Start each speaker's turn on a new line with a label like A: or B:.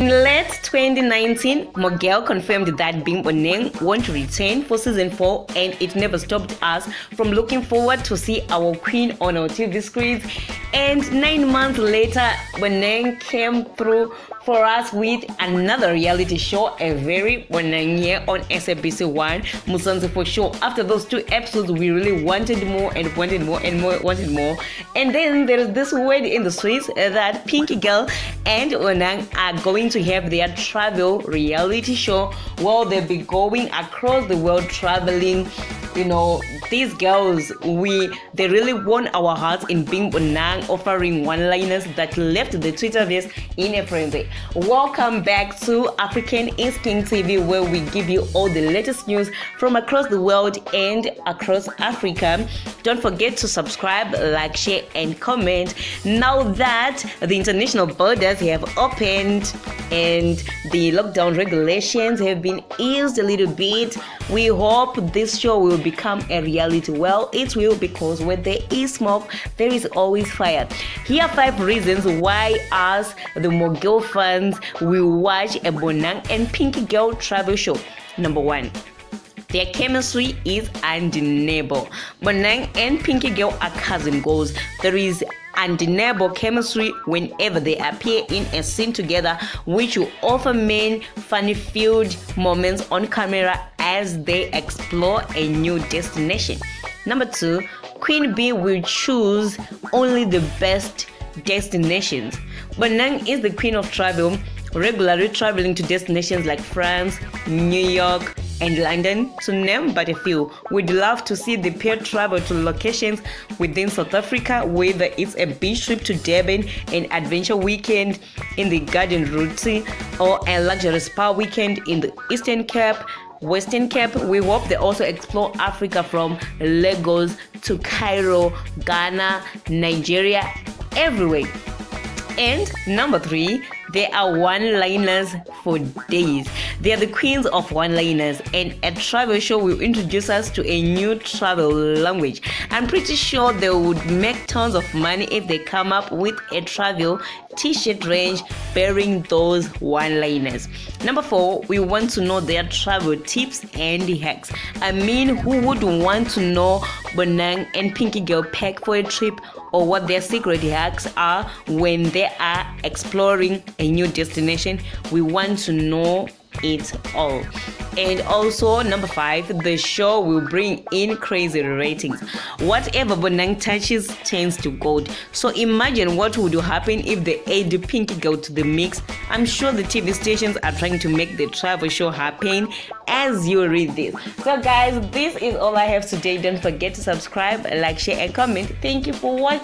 A: In late 2019, Miguel confirmed that Bing Boneng won't return for season 4, and it never stopped us from looking forward to see our queen on our TV screens. And 9 months later, Boneng came through for us with another reality show, A Very Boneng Year on SABC1, Musanze for sure. After those 2 episodes, we really wanted more and wanted more and wanted more. And then there is this word in the streets that Pinky Girl and Boneng are going to have their travel reality show. Well, they'll be going across the world traveling. You know, these girls, they really won our hearts in Bing Boneng, offering one-liners that left the Twitterverse in a frenzy. Welcome back to African is King TV, where we give you all the latest news from across the world and across Africa. Don't forget to subscribe, like, share, and comment. Now that the international borders have opened and the lockdown regulations have been eased a little bit, we hope this show will become a reality. Well, it will, because where there is smoke, there is always fire. Here are 5 reasons why us, the Mogel fans, will watch a Boneng and Pinky Girl travel show. Number 1. Their chemistry is undeniable. Boneng and Pinky Girl are cousin goals. There is undeniable chemistry whenever they appear in a scene together, which will offer men funny-filled moments on camera as they explore a new destination. Number 2, Queen Bee will choose only the best destinations. Boneng is the queen of travel, regularly traveling to destinations like France, New York, and London, to name but a few. We'd love to see the pair travel to locations within South Africa, whether it's a beach trip to Durban, an adventure weekend in the Garden Route, or a luxury spa weekend in the Eastern Cape, Western Cape. We hope they also explore Africa from Lagos to Cairo, Ghana, Nigeria, everywhere. And number 3, they are one-liners for days. They are the queens of one-liners, and a travel show will introduce us to a new travel language. I'm pretty sure they would make tons of money if they come up with a travel t-shirt range bearing those one-liners. Number 4, we want to know their travel tips and hacks. I mean, who would want to know Boneng and Pinky Girl pack for a trip, or what their secret hacks are when they are exploring a new destination? We want to know it all. And also, number 5, the show will bring in crazy ratings. Whatever Boneng touches turns to gold. So imagine what would happen if they add Pinky Girl to the mix. I'm sure the TV stations are trying to make the travel show happen as you read this. So guys, this is all I have today. Don't forget to subscribe, like, share, and comment. Thank you for watching.